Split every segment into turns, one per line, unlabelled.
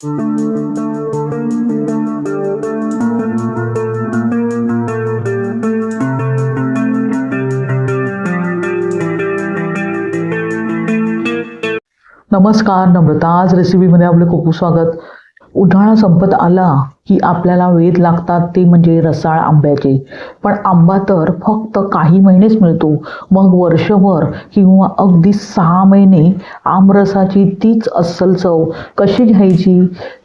नमस्कार, नम्रता आज रेसिपीमध्ये आपले खूप स्वागत. उन्हाळा संपत आला की आपल्याला वेध लागतात ते म्हणजे रसाळ आंब्याचे. पण आंबा तर फक्त काही महिनेच मिळतो, मग वर्षभर किंवा अगदी 6 महिने आमरसाची तीच अस्सल चव कशी घ्यायची?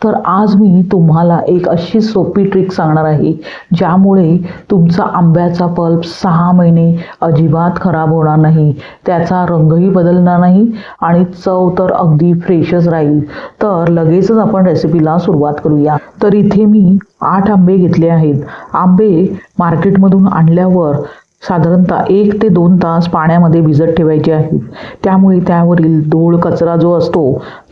तर आज मी तुम्हाला एक अशी सोपी ट्रिक सांगणार आहे ज्यामुळे तुमचा आंब्याचा पल्प 6 महिने अजिबात खराब होणार नाही, त्याचा रंगही बदलणार नाही आणि चव तर अगदी फ्रेशच राहील. तर लगेचच आपण रेसिपीला सुरुवात करूया. तर इथे मी 8 आंबे घेतले आहेत. आंबे मार्केटमधून आणल्यावर साधारणतः 1 ते 2 तास पाण्यामध्ये भिजत ठेवायचे आहेत. त्यामुळे त्यावरील धूळ कचरा जो असतो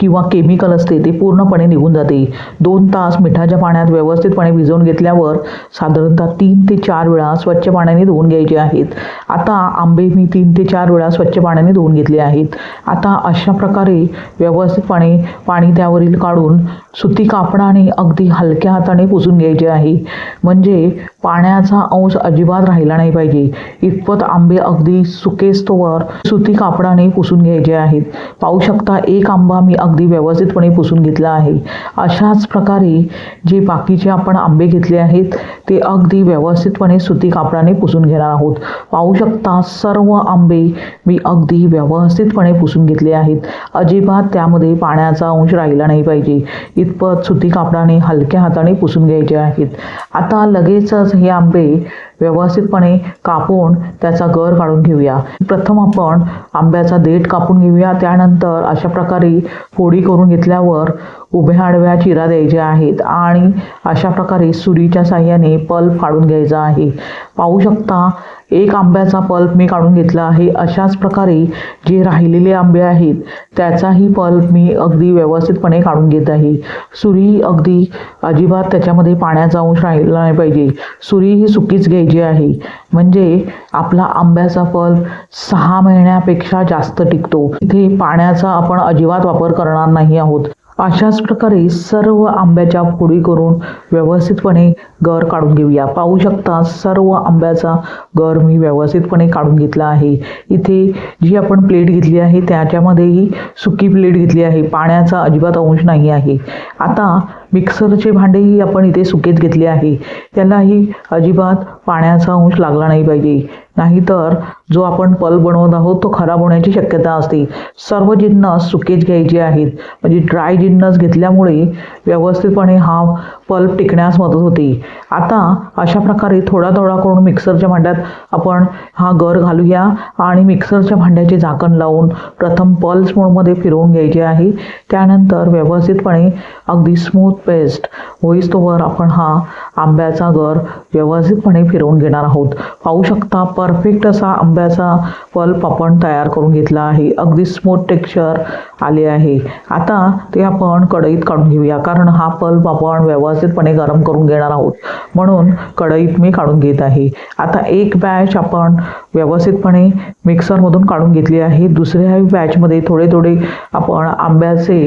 किंवा केमिकल असते ते पूर्णपणे निघून जाते. 2 तास मिठाच्या पाण्यात व्यवस्थितपणे भिजवून घेतल्यावर साधारणतः 3 ते 4 वेळा स्वच्छ पाण्याने धुवून घ्यायचे आहेत. आता आंबे मी 3 ते 4 वेळा स्वच्छ पाण्याने धुवून घेतले आहेत. आता अशा प्रकारे व्यवस्थितपणे पाणी त्यावरील काढून सुती कापडाने अगदी हलक्या हाताने पुसून घ्यायचे आहे, म्हणजे पाण्याचा अंश अजिबात राहिला नाही पाहिजे. इतपत आंबे अगदी सुकेस्तोवर सुती कापडाने पुसून घ्यायचे आहेत. पाहू शकता, एक आंबा मी अगदी व्यवस्थितपणे पुसून घेतला आहे. अशाच प्रकारे जे बाकीचे आपण आंबे घेतले आहेत ते अगदी व्यवस्थितपणे सुती कापडाने पुसून घेणार आहोत. पाहू शकता, सर्व आंबे मी अगदी व्यवस्थितपणे पुसून घेतले आहेत. अजिबात त्यामध्ये पाण्याचा अंश राहिला नाही पाहिजे इतपत सुती कापडाने हलक्या हाताने पुसून घ्यायचे आहेत. आता लगेचच हे आंबे व्यवस्थितपणे कापून त्याचा गर काढून घेऊया. प्रथम आपण आंब्याचा देठ कापून घेऊया. त्यानंतर अशा प्रकारे फोडी करून घेतल्यावर उभ्या आडव्या चिरा द्यायच्या आहेत आणि अशा प्रकारे सुरीच्या साहाय्याने पल्प काढून घ्यायचा आहे. पाहू शकता, एक आंब्याचा पल्प मी काढून घेतला आहे. अशाच प्रकारे जे राहिलेले आंबे आहेत त्याचाही पल्प मी अगदी व्यवस्थितपणे काढून घेत आहे. सुरी अगदी अजिबात त्याच्यामध्ये पाण्याचा अंश राहिला नाही पाहिजे. सुरी ही सुकीच घ्यायची आहे, म्हणजे आपला आंब्याचा पल्प 6 महिन्यापेक्षा जास्त टिकतो. इथे पाण्याचा आपण अजिबात वापर करणार नाही आहोत. अशाच प्रकारे सर्व आंब्याच्या फोडी करून व्यवस्थितपणे गर काढून घेऊया. पाहू शकता, सर्व आंब्याचा गर मी व्यवस्थितपणे काढून घेतला आहे. इथे जी आपण प्लेट घेतली आहे त्याच्यामध्येही सुकी प्लेट घेतली आहे, पाण्याचा अजिबात अंश नाही आहे. आता मिक्सरचे भांडेही आपण इथे सुकेच घेतले आहे, त्यालाही अजिबात पाण्याचा अंश लागला नाही पाहिजे, नाहीतर जो आपण पल्प बनवत आहोत तो खराब होण्याची शक्यता असते. सर्व जिन्नस सुकेच घ्यायचे आहेत, म्हणजे ड्राय जिन्नस घेतल्यामुळे व्यवस्थितपणे हा पल्प टिकण्यास मदत होते. आता अशा प्रकारे थोडा थोडा करून मिक्सरच्या भांड्यात आपण हा गर घालूया आणि मिक्सरच्या भांड्याचे झाकण लावून प्रथम पल्स मोडमध्ये फिरवून घ्यायचे आहे. त्यानंतर व्यवस्थितपणे अगदी स्मूथ पेस्ट होईस्तोवर आपण हा आंब्याचा गर व्यवस्थितपणे फिरवून घेणार आहोत. पाहू शकता, परफेक्ट असा आंब्याचा पल्प आपण तयार करून घेतला आहे. अगदी स्मूथ टेक्स्चर आले आहे. आता ते आपण कढईत काढून घेऊया, कारण हा पल्प आपण व्यवस्थितपणे गरम करून घेणार आहोत, म्हणून कढईत मी काढून घेत आहे. आता एक बॅच आपण व्यवस्थितपणे मिक्सरमधून काढून घेतली आहे. दुसऱ्या बॅचमध्ये थोडे थोडे आपण आंब्याचे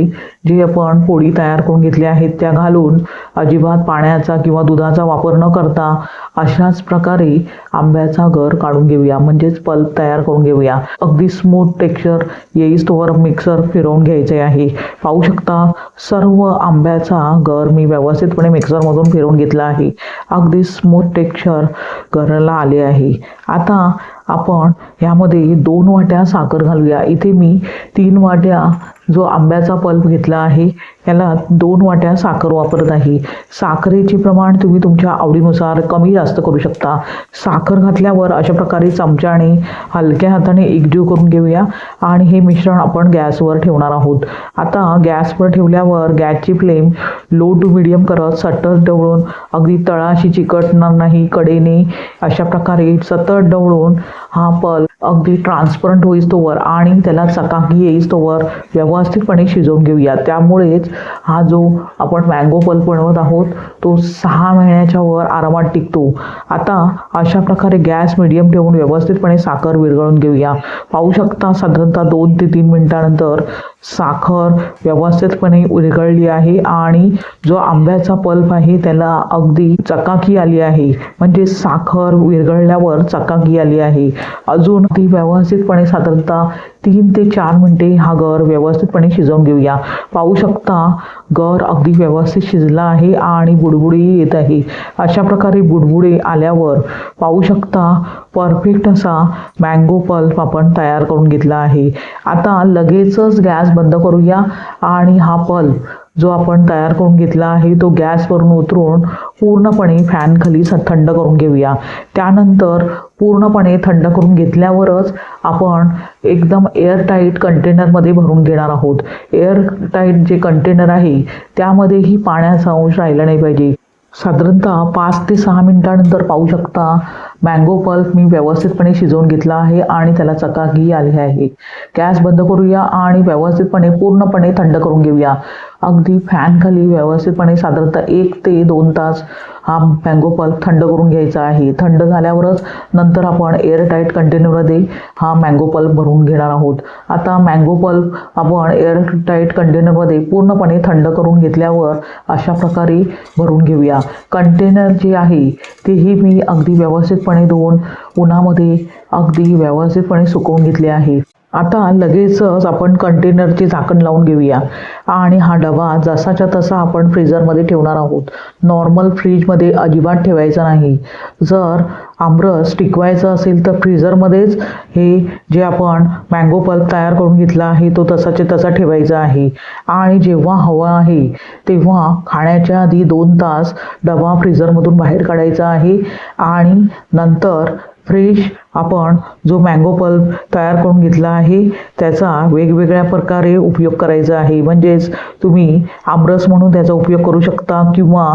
जे आपण पोळी तयार करून घेतली आहेत त्या घालून अजिबात पाण्याचा किंवा दुधाचा वापर न करता अशाच प्रकारे आंब्याचा गर काढून घेऊया, म्हणजेच पल्प तयार करून घेऊया. अगदी स्मूथ टेक्स्चर येईस्तोवर मिक्सर फिरवून घ्यायचे आहे. पाहू शकता, सर्व आंब्याचा गर मी व्यवस्थितपणे मिक्सरमधून फिरवून घेतला आहे. अगदी स्मूथ टेक्स्चर गरला आले आहे. आता आपण यामध्ये 2 वाट्या साखर घालूया. इथे मी 3 वाट्या जो आंब्याचा पल्प घेतला आहे याला 2 वाट्या साखर वापरत आहे. साखरेचे प्रमाण तुम्ही तुमच्या आवडीनुसार कमी जास्त करू शकता. साखर घातल्यावर अशा प्रकारे चमच्याने हलक्या हाताने एकजीव करून घेऊया आणि हे मिश्रण आपण गॅसवर ठेवणार आहोत. आता गॅसवर ठेवल्यावर गॅसची फ्लेम लो टू मीडियम करत सतत ढवळून, अगदी तळाशी चिकटणार नाही, कडेने अशा प्रकारे सतत ढवळून हा पल्प अगदी ट्रान्सपरंट होईस्तोवर आणि त्याला चकाकी येईस्तोवर व्यवस्थितपणे शिजवून घेऊया. त्यामुळेच हा जो आपण मँगो पल्प बनवत आहोत तो 6 महिन्याच्या वर आरामात टिकतो. आता अशा प्रकारे गॅस मीडियम ठेवून व्यवस्थितपणे साखर विरघळून घेऊया. पाहू शकता साधारणतः 2 ते 3 मिनिटानंतर साखर व्यवस्थितपणे विरघळली आहे आणि जो आंब्याचा पल्प आहे त्याला अगदी चकाकी आली आहे. म्हणजे साखर विरघळल्यावर चकाकी आली आहे. अजून ती व्यवस्थितपणे साधारणतः 3 ते 4 मिनिटे हा गर व्यवस्थितपणे शिजवून घेऊया. पाहू शकता गर अगदी व्यवस्थित शिजला आहे आणि बुडबुडी येत आहे. अशा प्रकारे बुडबुडे आल्यावर पाहू शकता परफेक्ट असा मँगो पल्प आपण तयार करून घेतला आहे. आता लगेचच गॅस बंद करूया आणि हा पल्प जो आपण तयार करून घेतला आहे तो गॅसवरून उतरून पूर्णपणे फॅन खाली थंड करून घेऊया. त्यानंतर पूर्णपणे थंड करून घेतल्यावरच आपण एकदम एअरटाईट कंटेनरमध्ये भरून घेणार आहोत. एअरटाईट जे कंटेनर आहे त्यामध्येही पाण्याचा अंश राहिला नाही पाहिजे. साधारणतः 5 ते 6 मिनिटानंतर पाहू शकता मँगो पल्प मी व्यवस्थितपणे शिजवून घेतला आहे आणि त्याला चकाकी आली आहे. गॅस बंद करूया आणि व्यवस्थितपणे पूर्णपणे थंड करून घेऊया. अगदी फॅन खाली व्यवस्थितपणे साधारणतः 1 ते 2 तास हा मँगो पल्प थंड करून घ्यायचा आहे. थंड झाल्यावरच नंतर आपण एअरटाईट कंटेनरमध्ये हा मँगो पल्प भरून घेणार आहोत. आता मँगो पल्प आपण एअरटाईट कंटेनरमध्ये पूर्णपणे थंड करून घेतल्यावर अशा प्रकारे भरून घेऊया. कंटेनर जे आहे तेही मी अगदी व्यवस्थितपणे धुवून उन्हामध्ये अगदी व्यवस्थितपणे सुकवून घेतले आहे. आता लगेचच आपण कंटेनरचे झाकण लावून घेऊया आणि हा डबा जसाच्या तसा आपण फ्रीजरमध्ये ठेवणार आहोत. नॉर्मल फ्रीजमध्ये अजिबात ठेवायचा नाही. जर आमरस टिकवायचा असेल तर फ्रीजरमध्येच हे जे आपण मँगो पल्प तयार करून घेतला आहे तो तसाच्या तसा ठेवायचा आहे आणि जेव्हा हवा आहे तेव्हा खाण्याच्या आधी 2 तास डबा फ्रीजरमधून बाहेर काढायचा आहे आणि नंतर फ्रेश आपण जो मँगो पल्प तयार करून घेतला आहे त्याचा वेगवेगळ्या प्रकारे उपयोग करायचा आहे. म्हणजेच तुम्ही आमरस म्हणून त्याचा उपयोग करू शकता किंवा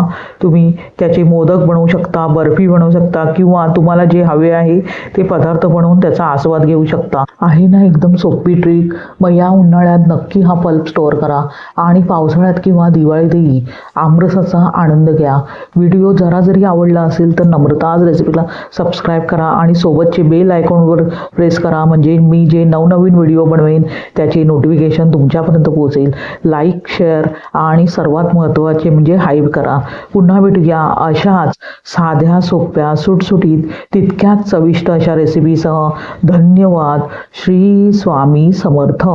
तुम्ही त्याचे मोदक बनवू शकता, बर्फी बनवू शकता किंवा तुम्हाला जे हवे आहे ते पदार्थ बनवून त्याचा आस्वाद घेऊ शकता. आहे ना एकदम सोपी ट्रिक. मग या उन्हाळ्यात नक्की हा पल्प स्टोअर करा आणि पावसाळ्यात किंवा दिवाळीतही आमरसाचा आनंद घ्या. व्हिडिओ जरा जरी आवडला असेल तर नम्रता आज रेसिपीला सबस्क्राईब करा आणि सोबतचे बेल आयकॉनवर प्रेस करा. म्हणजे मी जे नवनवीन व्हिडिओ बनवेन त्याचे नोटिफिकेशन तुमच्यापर्यंत पोहोचेल. लाईक, शेअर आणि सर्वात महत्त्वाचे म्हणजे हाईप करा. पुन्हा भेटूया अशाच साध्या सोप्या सुटसुटीत तितक्याच चविष्ट अशा रेसिपीसह. धन्यवाद. श्री स्वामी समर्थ.